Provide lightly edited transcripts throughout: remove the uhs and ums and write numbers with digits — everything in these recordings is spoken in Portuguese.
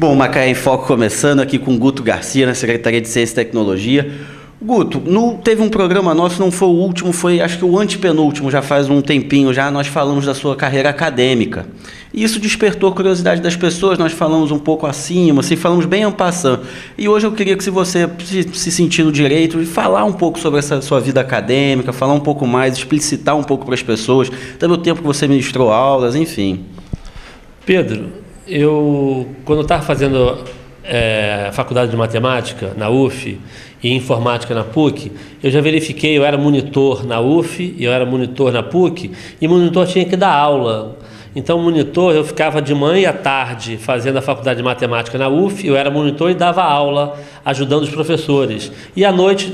Bom, Macaé em Foco começando aqui com Guto Garcia, na Secretaria de Ciência e Tecnologia. Guto, teve um programa nosso, não foi o último, foi acho que o antepenúltimo, já faz um tempinho já, nós falamos da sua carreira acadêmica. E isso despertou a curiosidade das pessoas, nós falamos um pouco acima, assim, falamos bem en passant. E hoje eu queria que se você se sentir no direito de falar um pouco sobre essa sua vida acadêmica, falar um pouco mais, explicitar um pouco para as pessoas, também o tempo que você ministrou aulas, enfim. Pedro, quando eu estava fazendo faculdade de matemática na UF e informática na PUC, eu já verifiquei, eu era monitor na UF, eu era monitor na PUC, e monitor tinha que dar aula. Então, monitor, eu ficava de manhã e à tarde fazendo a faculdade de matemática na UF, eu era monitor e dava aula, ajudando os professores. E à noite,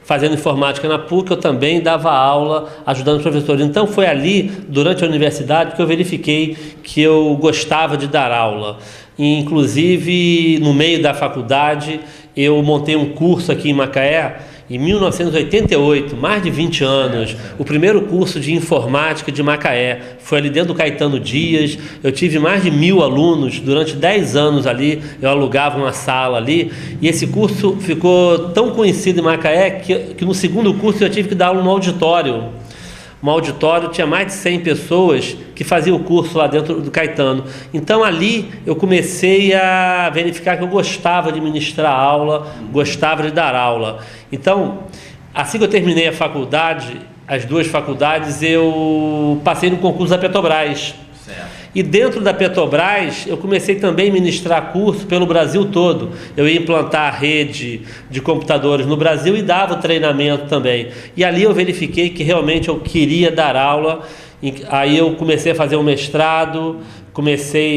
fazendo informática na PUC, eu também dava aula, ajudando os professores. Então, foi ali, durante a universidade, que eu verifiquei que eu gostava de dar aula. E, inclusive, no meio da faculdade, eu montei um curso aqui em Macaé, em 1988, mais de 20 anos, o primeiro curso de informática de Macaé. Foi ali dentro do Caetano Dias. Eu tive mais de 1000 alunos, durante 10 anos ali, eu alugava uma sala ali, e esse curso ficou tão conhecido em Macaé que no segundo curso eu tive que dar aula no auditório. Um auditório tinha mais de 100 pessoas que faziam o curso lá dentro do Caetano. Então ali eu comecei a verificar que eu gostava de ministrar aula, gostava de dar aula. Então, assim que eu terminei a faculdade, as duas faculdades, eu passei no concurso da Petrobras. Certo. E dentro da Petrobras, eu comecei também a ministrar curso pelo Brasil todo. Eu ia implantar a rede de computadores no Brasil e dava o treinamento também. E ali eu verifiquei que realmente eu queria dar aula. Aí eu comecei a fazer um mestrado,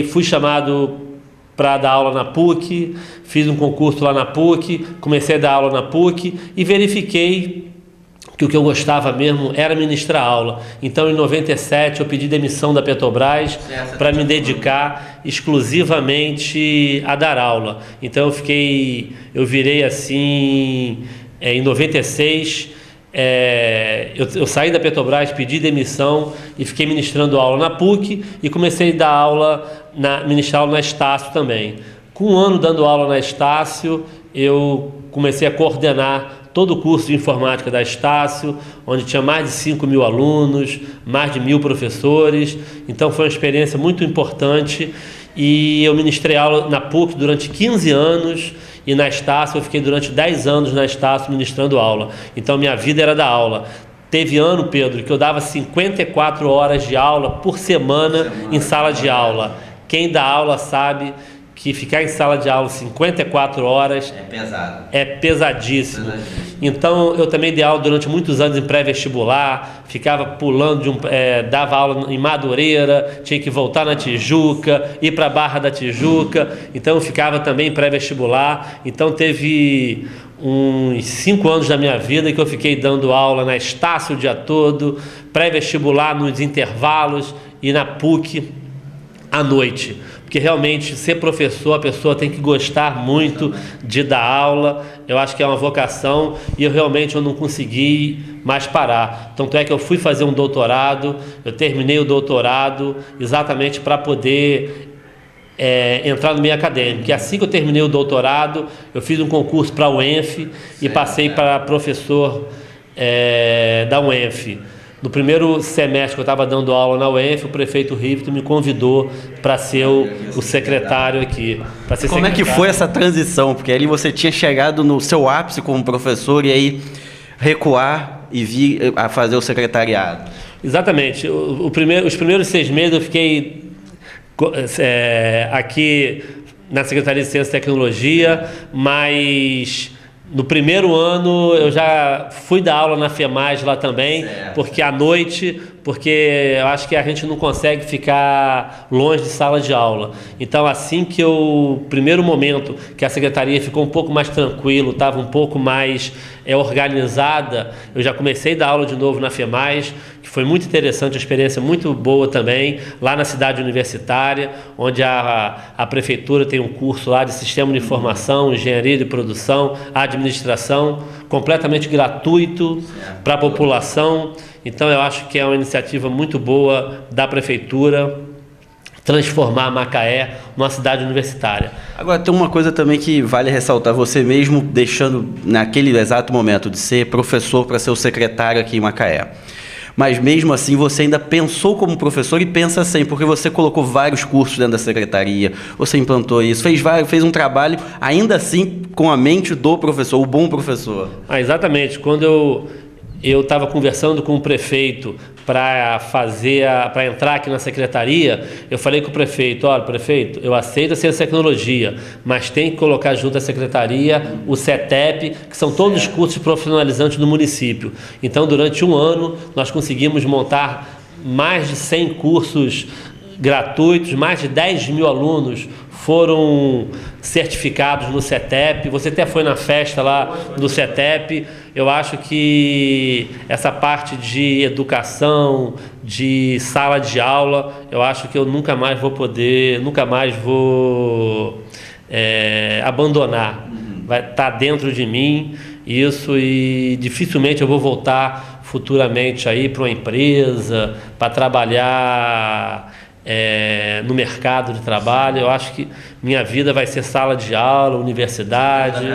fui chamado para dar aula na PUC, fiz um concurso lá na PUC, comecei a dar aula na PUC e verifiquei que o que eu gostava mesmo era ministrar aula. Então, em 97, eu pedi demissão da Petrobras para me dedicar exclusivamente a dar aula. Então, eu virei assim, em 96, eu saí da Petrobras, pedi demissão e fiquei ministrando aula na PUC e comecei a dar aula, ministrar aula na Estácio também. Com um ano dando aula na Estácio, eu comecei a coordenar todo o curso de informática da Estácio, onde tinha mais de 5.000 alunos, mais de 1.000 professores. Então foi uma experiência muito importante e eu ministrei aula na PUC durante 15 anos e na Estácio eu fiquei durante 10 anos na Estácio ministrando aula. Então minha vida era da aula. Teve ano, Pedro, que eu dava 54 horas de aula por semana em sala de aula. Quem dá aula sabe que ficar em sala de aula 54 horas é pesado. É pesadíssimo. Então, eu também dei aula durante muitos anos em pré-vestibular, ficava pulando, dava aula em Madureira, tinha que voltar na Tijuca, ir para a Barra da Tijuca, então eu ficava também em pré-vestibular. Então, teve uns 5 anos da minha vida que eu fiquei dando aula na Estácio o dia todo, pré-vestibular nos intervalos e na PUC à noite. Porque realmente ser professor, a pessoa tem que gostar muito de dar aula. Eu acho que é uma vocação e eu não consegui mais parar. Tanto é que eu fui fazer um doutorado, eu terminei o doutorado exatamente para poder entrar no meio acadêmico. E assim que eu terminei o doutorado, eu fiz um concurso para a UENF e passei para professor da UENF. No primeiro semestre que eu estava dando aula na UENF, o prefeito Rivito me convidou para ser o secretário aqui. Como é que foi essa transição? Porque ali você tinha chegado no seu ápice como professor e aí recuar e vir a fazer o secretariado. Exatamente. Os primeiros 6 meses eu fiquei aqui na Secretaria de Ciência e Tecnologia, mas no primeiro ano eu já fui dar aula na FEMAS lá também, porque à noite, porque eu acho que a gente não consegue ficar longe de sala de aula. Então, assim que primeiro momento que a secretaria ficou um pouco mais tranquilo, estava um pouco mais organizada, eu já comecei a dar aula de novo na FEMAS, que foi muito interessante, uma experiência muito boa também, lá na cidade universitária, onde a prefeitura tem um curso lá de sistema de informação, engenharia de produção, administração, completamente gratuito para a população. Então eu acho que é uma iniciativa muito boa da prefeitura transformar Macaé numa cidade universitária. Agora, tem uma coisa também que vale ressaltar, você mesmo deixando naquele exato momento de ser professor para ser o secretário aqui em Macaé. Mas mesmo assim você ainda pensou como professor e pensa assim, porque você colocou vários cursos dentro da secretaria, você implantou isso, fez um trabalho ainda assim com a mente do professor, o bom professor. Exatamente. Quando eu estava conversando com o prefeito para entrar aqui na secretaria, eu falei com o prefeito: olha, prefeito, eu aceito a ciência e tecnologia, mas tem que colocar junto à secretaria o CETEP, que são todos os cursos profissionalizantes do município. Então, durante um ano, nós conseguimos montar mais de 100 cursos gratuitos, mais de 10 mil alunos foram certificados no CETEP. Você até foi na festa lá do CETEP. Eu acho que essa parte de educação, de sala de aula, eu acho que eu nunca mais vou abandonar. Vai estar dentro de mim isso, e dificilmente eu vou voltar futuramente aí para uma empresa, para trabalhar no mercado de trabalho. Eu acho que minha vida vai ser sala de aula, universidade,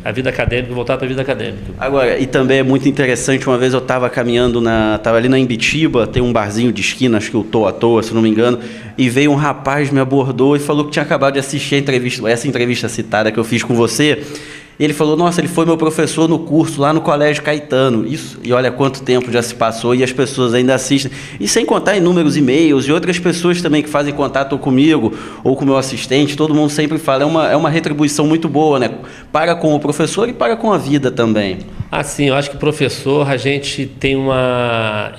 a vida acadêmica, voltar para a vida acadêmica. Agora, e também é muito interessante, uma vez eu estava caminhando, estava ali na Imbitiba, tem um barzinho de esquina, acho que eu Tô à Toa, se não me engano, e veio um rapaz, me abordou e falou que tinha acabado de assistir essa entrevista citada que eu fiz com você. Ele falou: nossa, ele foi meu professor no curso lá no Colégio Caetano. Isso, e olha quanto tempo já se passou e as pessoas ainda assistem. E sem contar inúmeros e-mails e outras pessoas também que fazem contato comigo ou com o meu assistente. Todo mundo sempre fala, é uma retribuição muito boa, né? Para com o professor e para com a vida também. Sim, eu acho que professor, a gente tem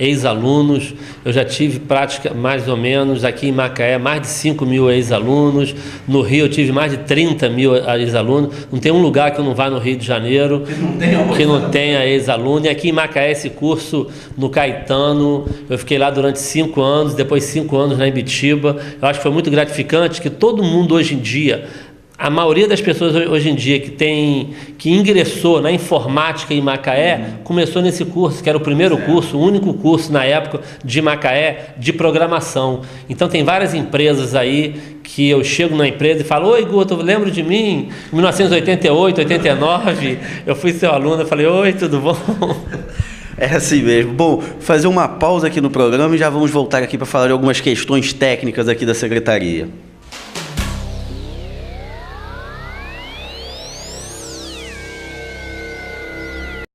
ex-alunos. Eu já tive prática mais ou menos aqui em Macaé, mais de 5 mil ex-alunos. No Rio eu tive mais de 30 mil ex-alunos. Não tem um lugar que eu não vá no Rio de Janeiro que não tenha ex-aluno. E aqui em Macaé, esse curso no Caetano, eu fiquei lá durante 5 anos, depois 5 anos na Imbitiba. Eu acho que foi muito gratificante, que todo mundo hoje em dia, a maioria das pessoas hoje em dia que ingressou na informática em Macaé, começou nesse curso, que era o primeiro curso, o único curso na época de Macaé de programação. Então tem várias empresas aí que eu chego na empresa e falo: oi, Guto, lembro de mim? Em 1988, 89, eu fui seu aluno, eu falei: oi, tudo bom? É assim mesmo. Bom, fazer uma pausa aqui no programa e já vamos voltar aqui para falar de algumas questões técnicas aqui da secretaria.